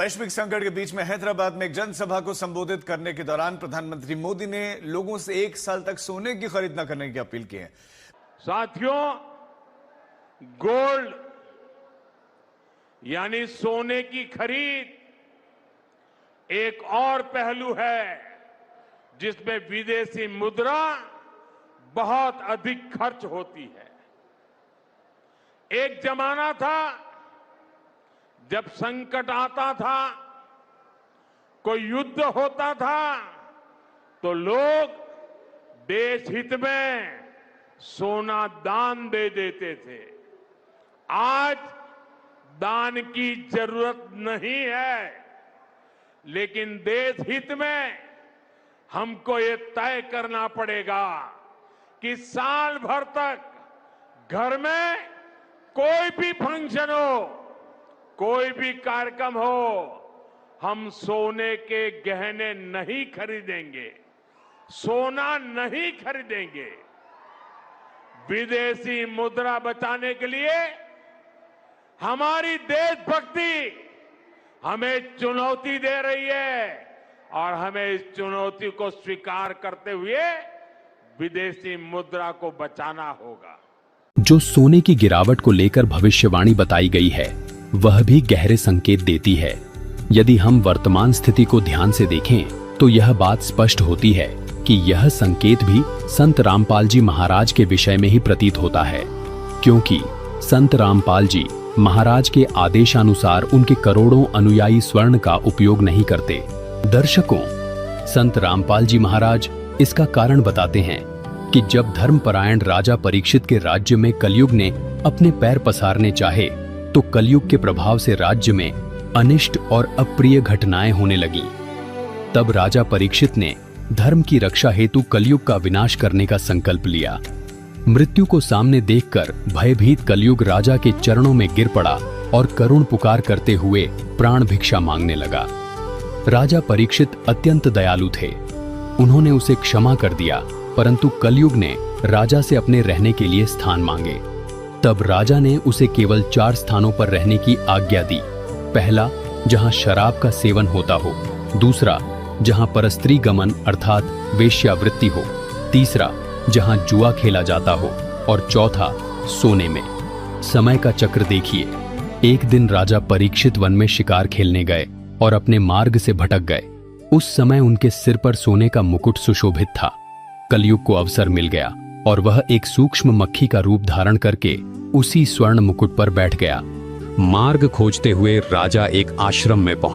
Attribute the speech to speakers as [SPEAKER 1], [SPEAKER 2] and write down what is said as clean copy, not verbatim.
[SPEAKER 1] वैश्विक संकट के बीच में हैदराबाद में एक जनसभा को संबोधित करने के दौरान प्रधानमंत्री मोदी ने लोगों से 1 साल तक सोने की खरीद न करने की अपील की है।
[SPEAKER 2] साथियों, गोल्ड यानी सोने की खरीद एक और पहलू है जिसमें विदेशी मुद्रा बहुत अधिक खर्च होती है। एक जमाना था जब संकट आता था, कोई युद्ध होता था तो लोग देश हित में सोना दान दे देते थे। आज दान की जरूरत नहीं है, लेकिन देश हित में हमको ये तय करना पड़ेगा कि साल भर तक घर में कोई भी फंक्शन हो, कोई भी कार्यक्रम हो, हम सोने के गहने नहीं खरीदेंगे, सोना नहीं खरीदेंगे। विदेशी मुद्रा बचाने के लिए हमारी देशभक्ति हमें चुनौती दे रही है और हमें इस चुनौती को स्वीकार करते हुए विदेशी मुद्रा को बचाना होगा।
[SPEAKER 3] जो सोने की गिरावट को लेकर भविष्यवाणी बताई गई है, वह भी गहरे संकेत देती है। यदि हम वर्तमान स्थिति को ध्यान से देखें तो यह बात स्पष्ट होती है कि यह संकेत भी संत रामपाल जी महाराज के विषय में ही प्रतीत होता है, क्योंकि संत रामपाल जी महाराज के आदेशानुसार उनके करोड़ों अनुयायी स्वर्ण का उपयोग नहीं करते। दर्शकों, संत रामपाल जी महाराज इसका कारण बताते हैं कि जब धर्मपरायण राजा परीक्षित के राज्य में कलयुग ने अपने पैर पसारने चाहे तो कलयुग के प्रभाव से राज्य में अनिष्ट और अप्रिय घटनाएं होने लगी। तब राजा परीक्षित ने धर्म की रक्षा हेतु कलयुग का विनाश करने का संकल्प लिया। मृत्यु को सामने देखकर भयभीत कलयुग राजा के चरणों में गिर पड़ा और करुण पुकार करते हुए प्राण भिक्षा मांगने लगा। राजा परीक्षित अत्यंत दयालु थे, उन्होंने उसे क्षमा कर दिया, परंतु कलयुग ने राजा से अपने रहने के लिए स्थान मांगे। तब राजा ने उसे केवल 4 स्थानों पर रहने की आज्ञा दी। पहला, जहां शराब का सेवन होता हो। दूसरा, जहां परस्त्री गमन अर्थात वेश्यावृत्ति हो। तीसरा, जहां जुआ खेला जाता हो। और चौथा, सोने में। समय का चक्र देखिए। एक दिन राजा परीक्षित वन में शिकार खेलने गए और अपने मार्ग से भटक गए। उस समय उनके सिर पर सोने का मुकुट सुशोभित था। कलयुग को अवसर मिल गया और वह एक सूक्ष्म मक्खी का रूप धारण करके उसी स्वर्ण मुकुट पर बैठ गया। मार्ग खोजते हुए राजा एक आश्रम में पहुंचे।